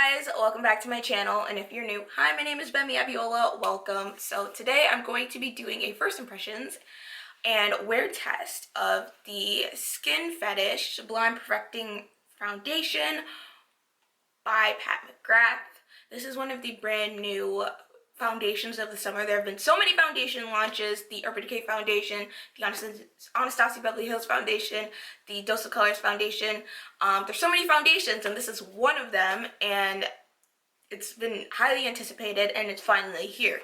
guys, welcome back to my channel, and if you're new, hi, my name is Gbemi Abiola, welcome. So today I'm going to be doing a first impressions and wear test of the Skin Fetish Sublime Perfecting Foundation by McGrath. This is one of the brand new foundations of the summer. There have been so many foundation launches: the Urban Decay Foundation, the Anastasia Beverly Hills Foundation, the Dose of Colors Foundation. There's so many foundations, and this is one of them, and it's been highly anticipated, and it's finally here.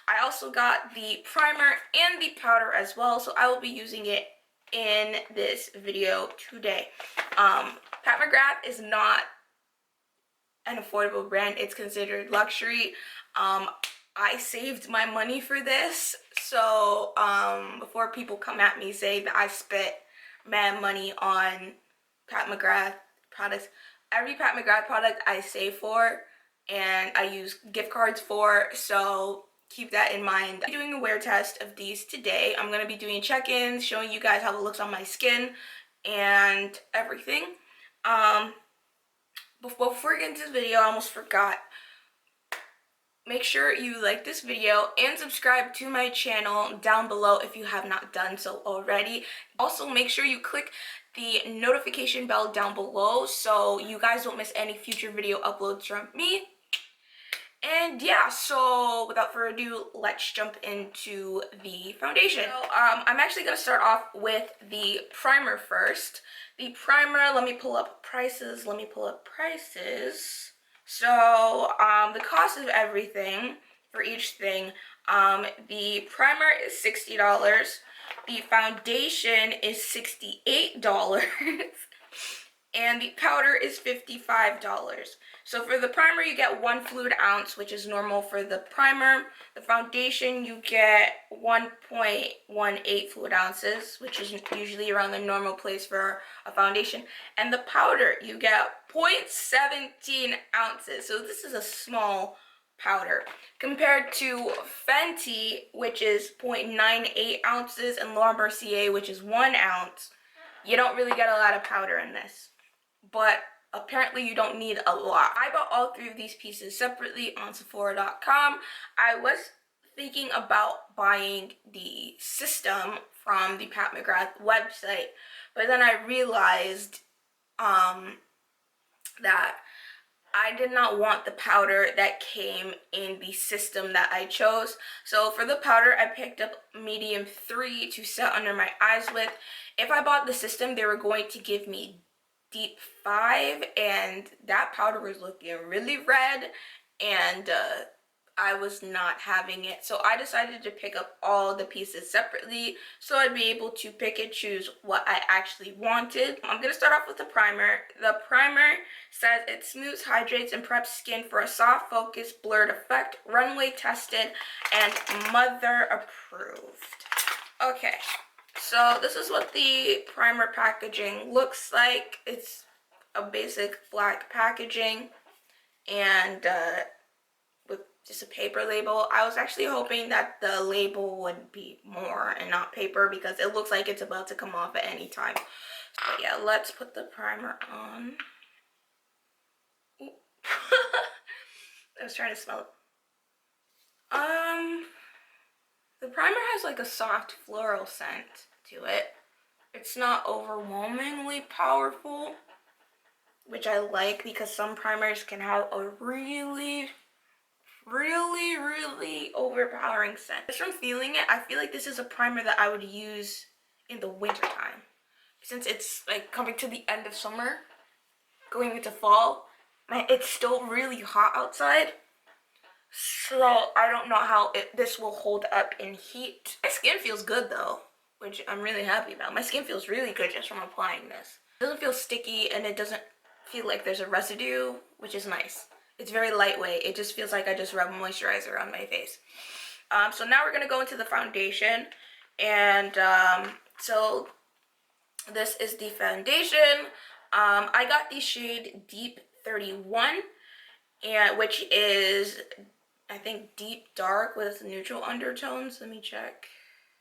I also got the primer and the powder as well, so I will be using it in this video today. Pat McGrath is not an affordable brand. It's considered luxury. I saved my money for this, so before people come at me saying that I spent mad money on Pat McGrath products, every Pat McGrath product I save for and I use gift cards for, so keep that in mind. I'm doing a wear test of these today. I'm going to be doing check-ins, showing you guys how it looks on my skin and everything. Before we get into this video, I almost forgot. Make sure you like this video and subscribe to my channel down below if you have not done so already. Also, make sure you click the notification bell down below so you guys don't miss any future video uploads from me. And yeah, so without further ado, let's jump into the foundation. So I'm actually going to start off with the primer first. The primer, let me pull up prices. So the cost of everything for each thing, the primer is $60. The foundation is $68. And the powder is $55. So for the primer, you get 1 fluid ounce, which is normal for the primer. The foundation, you get 1.18 fluid ounces, which is usually around the normal place for a foundation. And the powder, you get 0.17 ounces. So this is a small powder compared to Fenty, which is 0.98 ounces, and Lauder, which is 1 ounce. You don't really get a lot of powder in this, but apparently you don't need a lot. I bought all 3 of these pieces separately on Sephora.com. I was thinking about buying the system from the Pat McGrath website, but then I realized that I did not want the powder that came in the system that I chose. So for the powder, I picked up medium 3 to set under my eyes with. If I bought the system, they were going to give me deep 5, and that powder was looking really red, and I was not having it. So I decided to pick up all the pieces separately so I'd be able to pick and choose what I actually wanted. I'm going to start off with the primer. The primer says it smooths, hydrates, and preps skin for a soft, focused, blurred effect, runway tested, and mother approved. Okay, so this is what the primer packaging looks like. It's a basic black packaging and with just a paper label. I was actually hoping that the label would be more and not paper, because it looks like it's about to come off at any time. But yeah, let's put the primer on. I was trying to smell it. The primer has like a soft floral scent to it. It's not overwhelmingly powerful, which I like, because some primers can have a really overpowering scent. Just from feeling it, I feel like this is a primer that I would use in the winter time, since it's like coming to the end of summer, going into fall. It's still really hot outside, so I don't know how this will hold up in heat. My skin feels good though, which I'm really happy about. My skin feels really good just from applying this. It doesn't feel sticky, and it doesn't feel like there's a residue, which is nice. It's very lightweight. It just feels like I just rubbed moisturizer on my face. So now we're going to go into the foundation. And so this is the foundation. I got the shade Deep 31, and which is, I think, deep dark with neutral undertones. Let me check.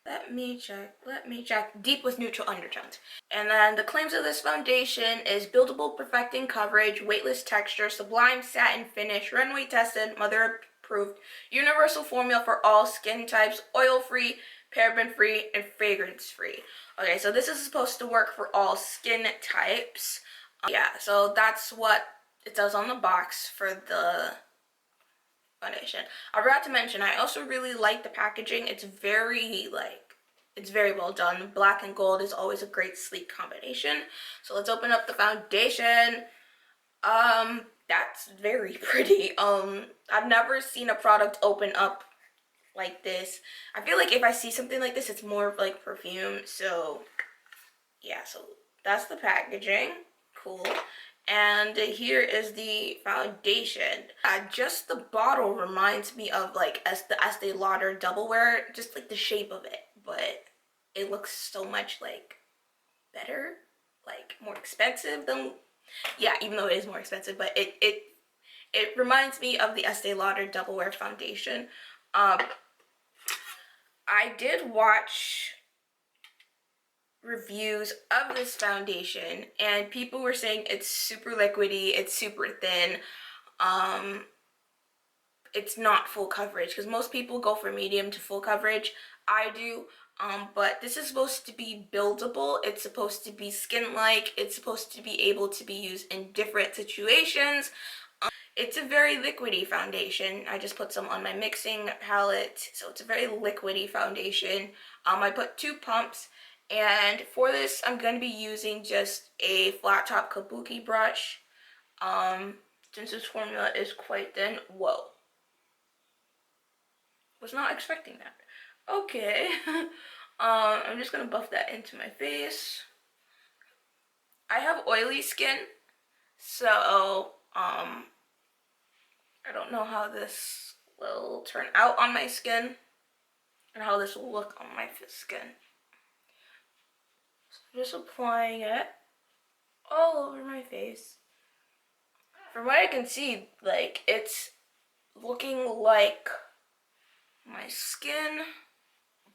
Let me check. Deep with neutral undertones. And then the claims of this foundation is buildable, perfecting coverage, weightless texture, sublime satin finish, runway tested, mother approved, universal formula for all skin types, oil free, paraben free, and fragrance free. Okay, so this is supposed to work for all skin types. Yeah, so that's what it does on the box for the foundation. I forgot to mention, I also really like the packaging. It's very well done. Black and gold is always a great sleek combination. So let's open up the foundation. That's very pretty. I've never seen a product open up like this. I feel like if I see something like this, it's more of like perfume. So yeah, so that's the packaging. Cool. And here is the foundation. Just the bottle reminds me of like the Estee Lauder Double Wear, just like the shape of it, but it looks so much like better, like more expensive than, yeah, even though it is more expensive, but it reminds me of the Estee Lauder Double Wear foundation. I did watch reviews of this foundation and people were saying it's super liquidy, it's super thin, it's not full coverage because most people go for medium to full coverage. I do, but this is supposed to be buildable, it's supposed to be skin-like, it's supposed to be able to be used in different situations. It's a very liquidy foundation. I just put some on my mixing palette, so it's a very liquidy foundation. I put 2 pumps, and for this I'm going to be using just a flat top kabuki brush. Since this formula is quite thin. Whoa. Was not expecting that. Okay. I'm just going to buff that into my face. I have oily skin, so I don't know how this will turn out on my skin and how this will look on my skin. So just applying it all over my face. From what I can see, like, it's looking like my skin,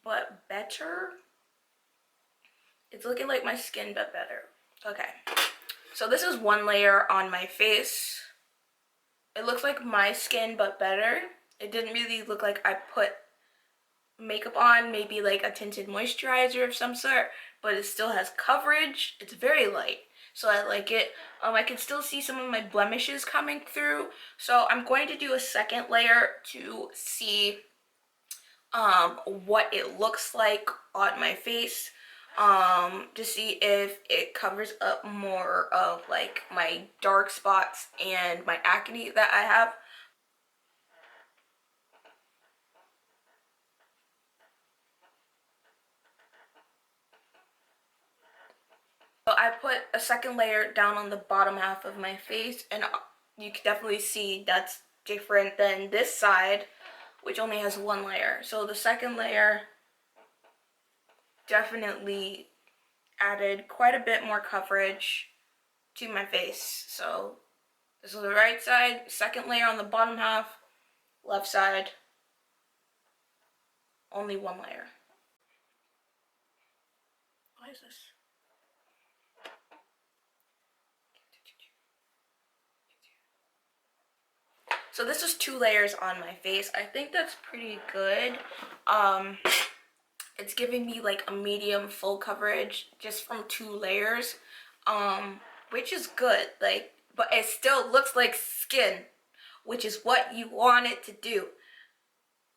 but better. It's looking like my skin, but better. Okay. So this is one layer on my face. It looks like my skin, but better. It didn't really look like I put makeup on, maybe like a tinted moisturizer of some sort, but it still has coverage. It's very light, so I like it. I can still see some of my blemishes coming through, so I'm going to do a second layer to see what it looks like on my face, to see if it covers up more of like my dark spots and my acne that I have. So I put a second layer down on the bottom half of my face, and you can definitely see that's different than this side, which only has 1 layer. So the second layer definitely added quite a bit more coverage to my face. So this is the right side, second layer on the bottom half, left side, only 1 layer. Why is this? So this is 2 layers on my face. I think that's pretty good. It's giving me like a medium full coverage just from 2 layers, which is good. Like, but it still looks like skin, which is what you want it to do.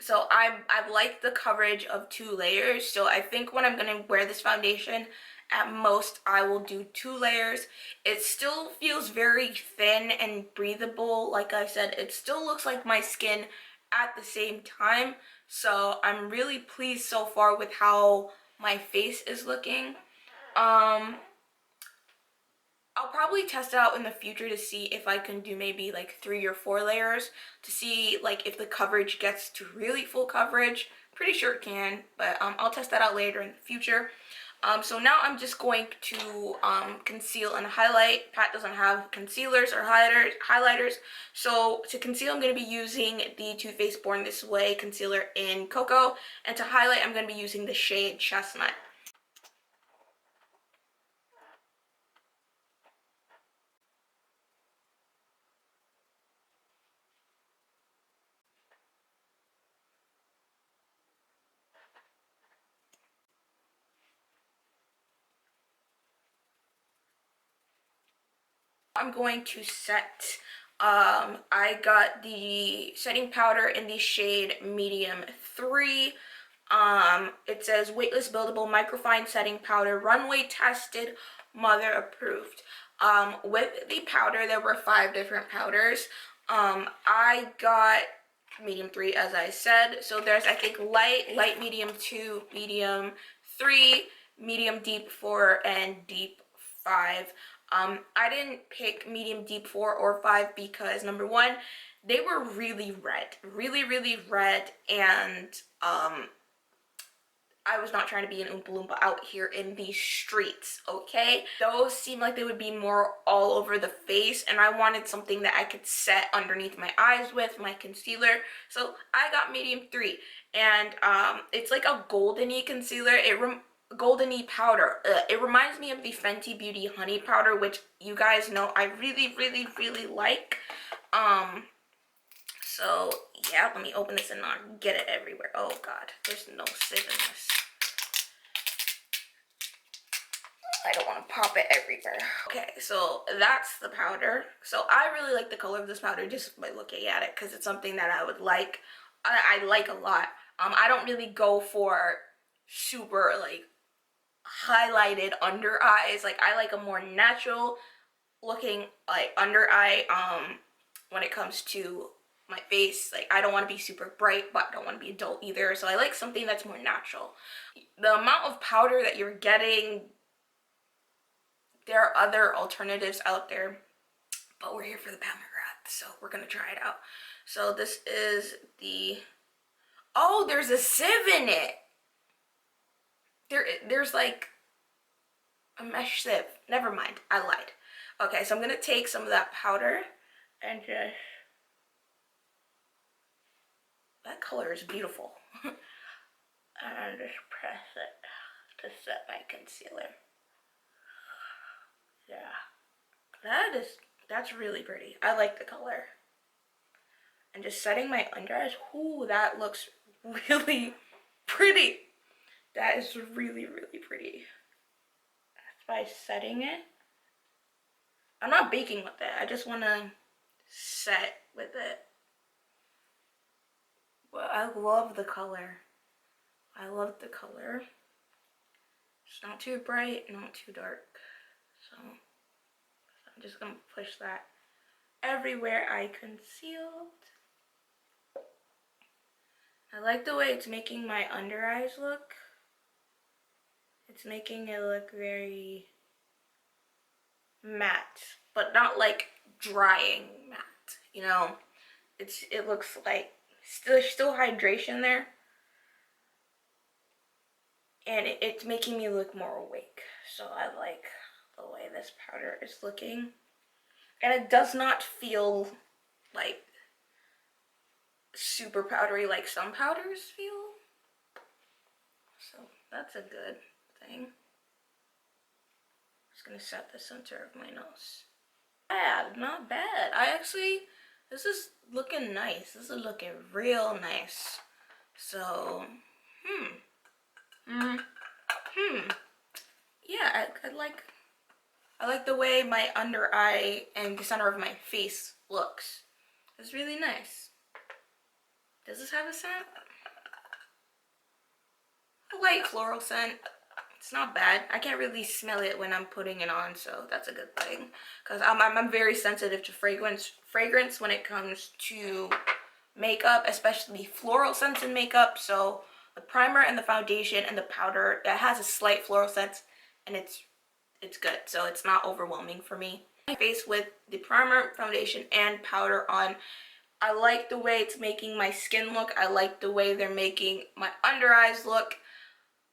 So I like the coverage of 2 layers. So I think when I'm gonna wear this foundation, at most I will do 2 layers. It still feels very thin and breathable. Like I said, it still looks like my skin at the same time. So I'm really pleased so far with how my face is looking. I'll probably test it out in the future to see if I can do maybe like 3 or 4 layers to see like if the coverage gets to really full coverage. Pretty sure it can, but I'll test that out later in the future. So now I'm just going to conceal and highlight. Pat doesn't have concealers or highlighters. So to conceal, I'm going to be using the Too Faced Born This Way concealer in Cocoa. And to highlight, I'm going to be using the shade Chestnut. I'm going to set, I got the setting powder in the shade Medium 3. It says weightless buildable microfine setting powder, runway tested, mother approved. With the powder, there were 5 different powders. I got medium 3, as I said. So there's, I think, light medium 2, medium 3, medium deep 4, and deep 5. I didn't pick medium deep 4 or 5 because, number one, they were really red, really red, and I was not trying to be an Oompa Loompa out here in the streets, okay? Those seem like they would be more all over the face, and I wanted something that I could set underneath my eyes with, my concealer. So I got medium 3, and it's like a goldeny concealer. Goldeny powder. It reminds me of the Fenty Beauty Honey Powder, which you guys know I really like. So yeah, let me open this and not get it everywhere. Oh god, there's no sieve in this. I don't want to pop it everywhere. Okay, so that's the powder. So I really like the color of this powder just by looking at it, because it's something that I would like. I like a lot. I don't really go for super like highlighted under eyes. Like, I like a more natural looking like under eye when it comes to my face. Like, I don't want to be super bright, but I don't want to be dull either. So I like something that's more natural. The amount of powder that you're getting, there are other alternatives out there, but we're here for the McGrath, so we're gonna try it out. So this is the, oh, there's a sieve in it. There's like a mesh sieve. Never mind, I lied. Okay, so I'm gonna take some of that powder and just, that color is beautiful. And just press it to set my concealer. Yeah, that's really pretty. I like the color. And just setting my under eyes, ooh, that looks really pretty. That is really pretty. That's by setting it. I'm not baking with it. I just want to set with it. Well, I love the color. I love the color. It's not too bright, not too dark. So I'm just going to push that everywhere I concealed. I like the way it's making my under eyes look. It's making it look very matte, but not like drying matte, you know? It looks like still hydration there. And it's making me look more awake. So I like the way this powder is looking. And it does not feel like super powdery like some powders feel. So that's a good thing. Just gonna set the center of my nose. Not bad. This is looking nice. This is looking real nice. So, yeah, I like the way my under eye and the center of my face looks. It's really nice. Does this have a scent? A light floral scent. It's not bad. I can't really smell it when I'm putting it on, so that's a good thing. Because I'm very sensitive to fragrance when it comes to makeup, especially floral scents in makeup. So the primer and the foundation and the powder, that has a slight floral scent, and it's good. So it's not overwhelming for me. My face with the primer, foundation, and powder on. I like the way it's making my skin look. I like the way they're making my under eyes look.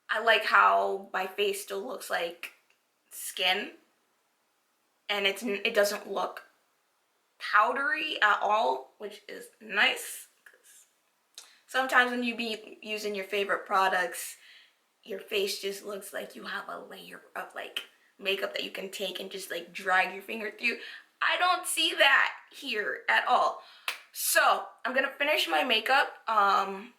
I like how my face still looks like skin, and it doesn't look powdery at all, which is nice. Sometimes when you be using your favorite products, your face just looks like you have a layer of like makeup that you can take and just like drag your finger through. I don't see that here at all. So I'm gonna finish my makeup,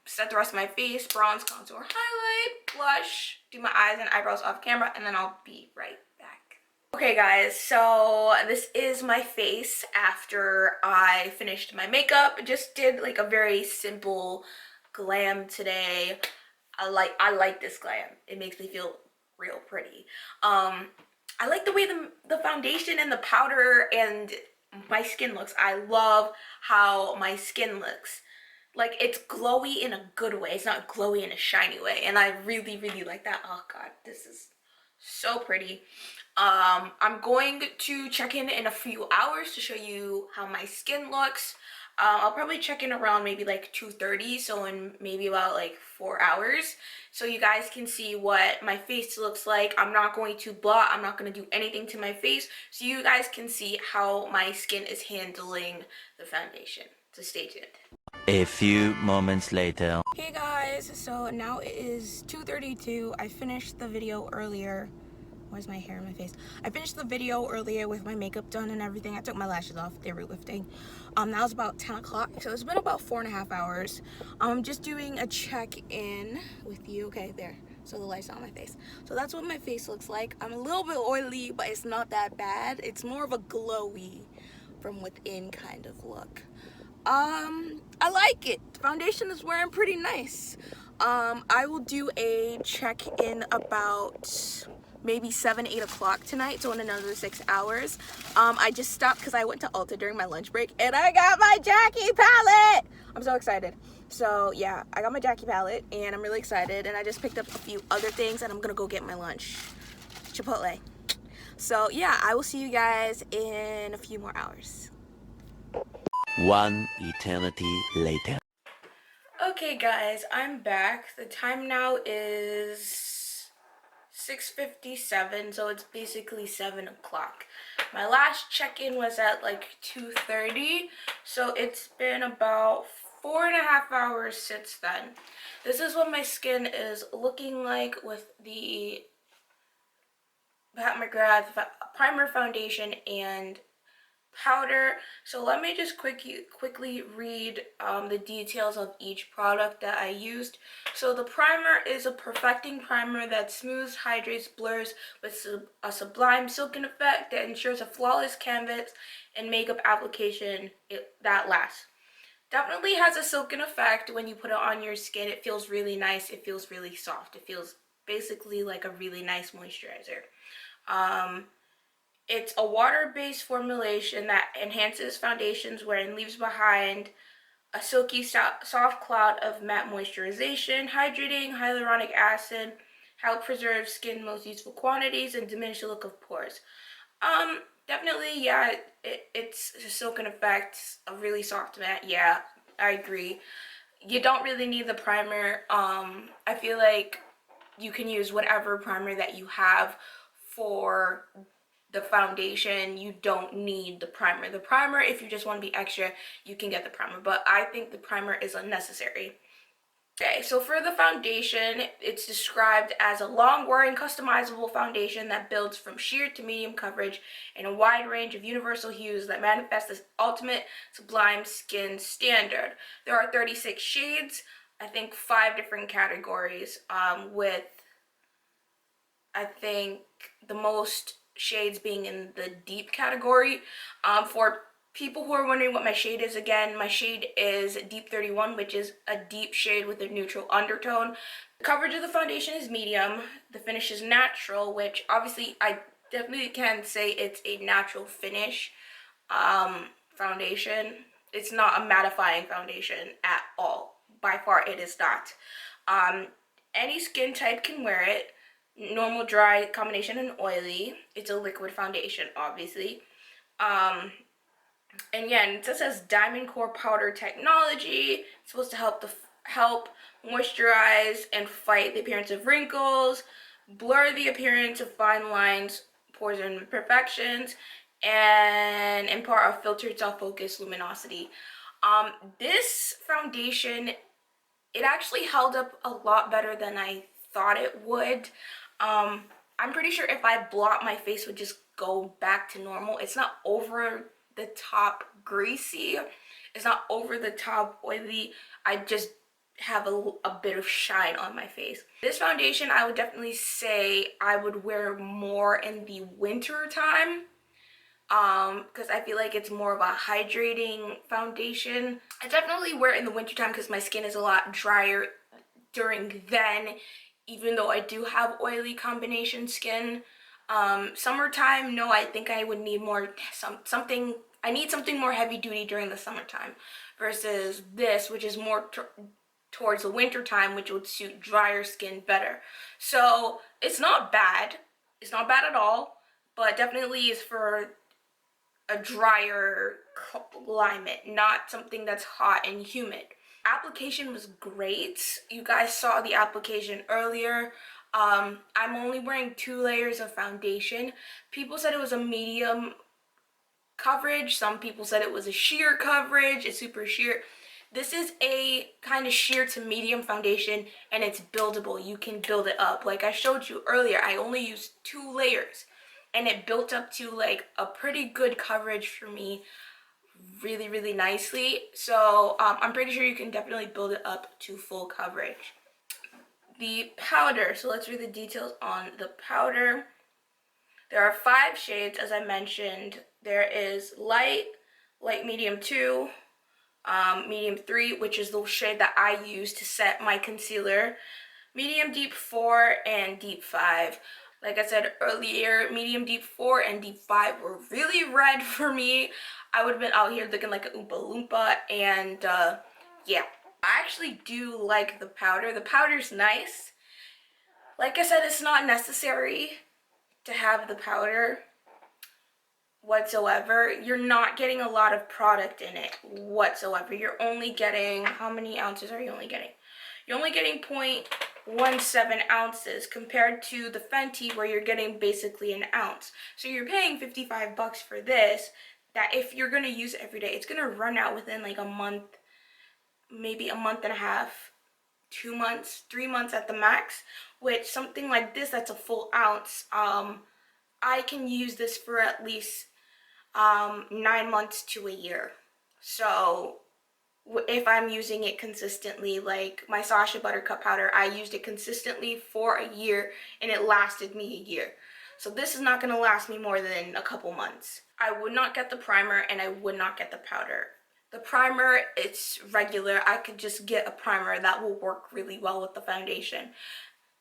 set the rest of my face, bronze, contour, highlight, blush, do my eyes and eyebrows off camera, and then I'll be right back. Okay guys, so this is my face after I finished my makeup. Just did like a very simple glam today. I like this glam. It makes me feel real pretty. I like the way the foundation and the powder and my skin looks. I love how my skin looks. Like, it's glowy in a good way. It's not glowy in a shiny way. And I really, really like that. Oh god, this is so pretty. I'm going to check in a few hours to show you how my skin looks. I'll probably check in around maybe like 2:30, so in maybe about like 4 hours, so you guys can see what my face looks like. I'm not going to blot, I'm not going to do anything to my face, so you guys can see how my skin is handling the foundation. So stay tuned. A few moments later. Hey guys, so now it is 2:32. I finished the video earlier. Where's my hair in my face? I finished the video earlier with my makeup done and everything. I took my lashes off. They were lifting. That was about 10 o'clock. So it's been about 4.5 hours. I'm just doing a check-in with you. Okay, there. So the light's on my face. So that's what my face looks like. I'm a little bit oily, but it's not that bad. It's more of a glowy from within kind of look. I like it. The foundation is wearing pretty nice. I will do a check-in about maybe 7-8 o'clock tonight, so in another 6 hours. I just stopped because I went to Ulta during my lunch break and I got my Jackie palette. I'm so excited. So yeah, I got my Jackie palette and I'm really excited, and I just picked up a few other things and I'm gonna go get my lunch, Chipotle. So yeah, I will see you guys in a few more hours. One eternity later. Okay guys, I'm back. The time now is 6:57, so it's basically 7 o'clock. My last check-in was at like 2:30, so it's been about 4.5 hours since then. This is what my skin is looking like with the McGrath primer, foundation, and powder. So let me just quickly read the details of each product that I used. So the primer is a perfecting primer that smooths, hydrates, blurs with a sublime silken effect that ensures a flawless canvas and makeup application that lasts. Definitely has a silken effect. When you put it on your skin, it feels really nice. It feels really soft. It feels basically like a really nice moisturizer. It's a water-based formulation that enhances foundations wearing leaves behind a silky soft cloud of matte moisturization, hydrating hyaluronic acid, help preserve skin most useful quantities, and diminish the look of pores. Definitely, yeah, it's a silken effect, a really soft matte. Yeah, I agree. You don't really need the primer. I feel like you can use whatever primer that you have for the foundation. You don't need the primer. The primer, if you just want to be extra, you can get the primer, but I think the primer is unnecessary. Okay, so for the foundation, it's described as a long-wearing customizable foundation that builds from sheer to medium coverage in a wide range of universal hues that manifest this ultimate sublime skin standard. There are 36 shades, I think 5 different categories, with I think the most shades being in the deep category. For people who are wondering what my shade is, again, my shade is Deep 31, which is a deep shade with a neutral undertone. The coverage of the foundation is medium. The finish is natural, which obviously I definitely can say it's a natural finish foundation. It's not a mattifying foundation at all. By far, it is not. Any skin type can wear it. Normal, dry, combination, and oily. It's a liquid foundation, obviously. And yeah, it says Diamond Core Powder Technology. It's supposed to help moisturize and fight the appearance of wrinkles, blur the appearance of fine lines, pores, and imperfections, and impart a filtered self-focused luminosity. This foundation, it actually held up a lot better than I thought it would. I'm pretty sure if I blot, my face would just go back to normal. It's not over the top greasy. It's not over the top oily. I just have a bit of shine on my face. This foundation, I would definitely say I would wear more in the winter time, because I feel like it's more of a hydrating foundation. I definitely wear it in the winter time because my skin is a lot drier during then, even though I do have oily combination skin. Summertime, no, I think I would need more something. I need something more heavy duty during the summertime versus this, which is more towards the winter time, which would suit drier skin better. So it's not bad. It's not bad at all, but definitely is for a drier climate, not something that's hot and humid. Application was great. You guys saw the application earlier. I'm only wearing 2 layers of foundation. People said it was a medium coverage. Some people said it was a sheer coverage, a super sheer. This is a kind of sheer to medium foundation, and it's buildable. You can build it up. Like I showed you earlier, I only used 2 layers, and it built up to like a pretty good coverage for me, really nicely. So I'm pretty sure you can definitely build it up to full coverage. The powder, so let's read the details on the powder. There are 5 shades, as I mentioned. There is light, light medium 2, medium 3, which is the shade that I use to set my concealer, medium deep 4, and deep 5. Like I said earlier, medium deep 4 and deep 5 were really red for me. I would have been out here looking like a Oompa Loompa, and yeah. I actually do like the powder. The powder's nice. Like I said, it's not necessary to have the powder whatsoever. You're not getting a lot of product in it whatsoever. You're only getting, how many ounces are you only getting? You're only getting 0.17 ounces compared to the Fenty, where you're getting basically an ounce. So you're paying 55 bucks for this, that if you're going to use it every day, it's going to run out within like a month, maybe a month and a half, 2 months, 3 months at the max. Which something like this, that's a full ounce, I can use this for at least 9 months to a year. So if I'm using it consistently, like my Sasha Buttercup powder, I used it consistently for a year and it lasted me a year. So this is not going to last me more than a couple months. I would not get the primer, and I would not get the powder. The primer, it's regular. I could just get a primer that will work really well with the foundation.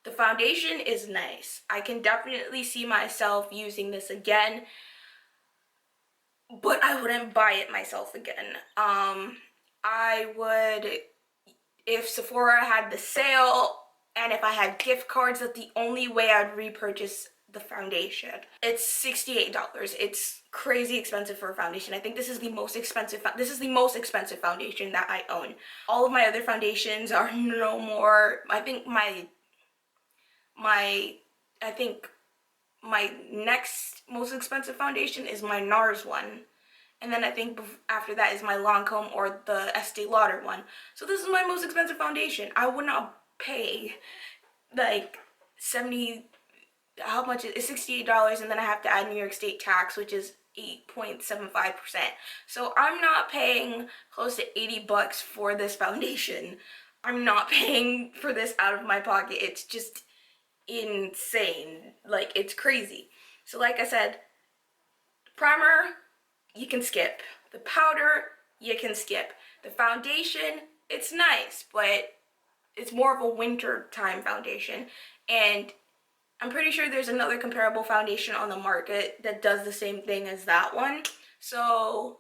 The foundation is nice. I can definitely see myself using this again, but I wouldn't buy it myself again. I would, if Sephora had the sale and if I had gift cards, that's the only way I'd repurchase the foundation. It's $68. It's crazy expensive for a foundation. I think this is the most expensive foundation that I own. All of my other foundations are no more. I think my next most expensive foundation is my NARS one. And then I think after that is my Lancome or the Estee Lauder one. So this is my most expensive foundation. I would not pay like 70, how much is it? $68, and then I have to add New York State tax, which is 8.75%. So I'm not paying close to 80 bucks for this foundation. I'm not paying for this out of my pocket. It's just insane. Like, it's crazy. So like I said, primer, you can skip. The powder, you can skip. The foundation, it's nice, but it's more of a winter time foundation. And I'm pretty sure there's another comparable foundation on the market that does the same thing as that one. So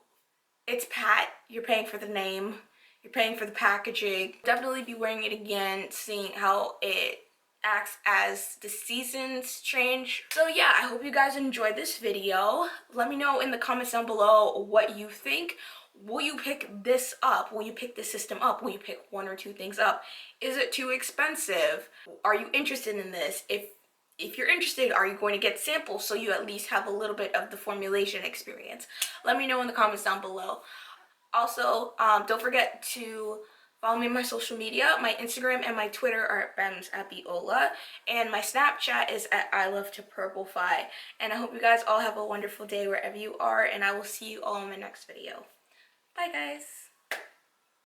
it's pat. You're paying for the name. You're paying for the packaging. Definitely be wearing it again, seeing how it acts as the seasons change. So yeah, I hope you guys enjoyed this video. Let me know in the comments down below what you think. will you pick this up? Will you pick this system up? Will you pick one or two things up? Is it too expensive? Are you interested in this? If you're interested, are you going to get samples so you at least have a little bit of the formulation experience? Let me know in the comments down below. Also, don't forget to follow me on my social media. My Instagram and my Twitter are at Gbemi Abiola, and my Snapchat is at I Love to Purplefy. And I hope you guys all have a wonderful day wherever you are, and I will see you all in my next video. Bye, guys.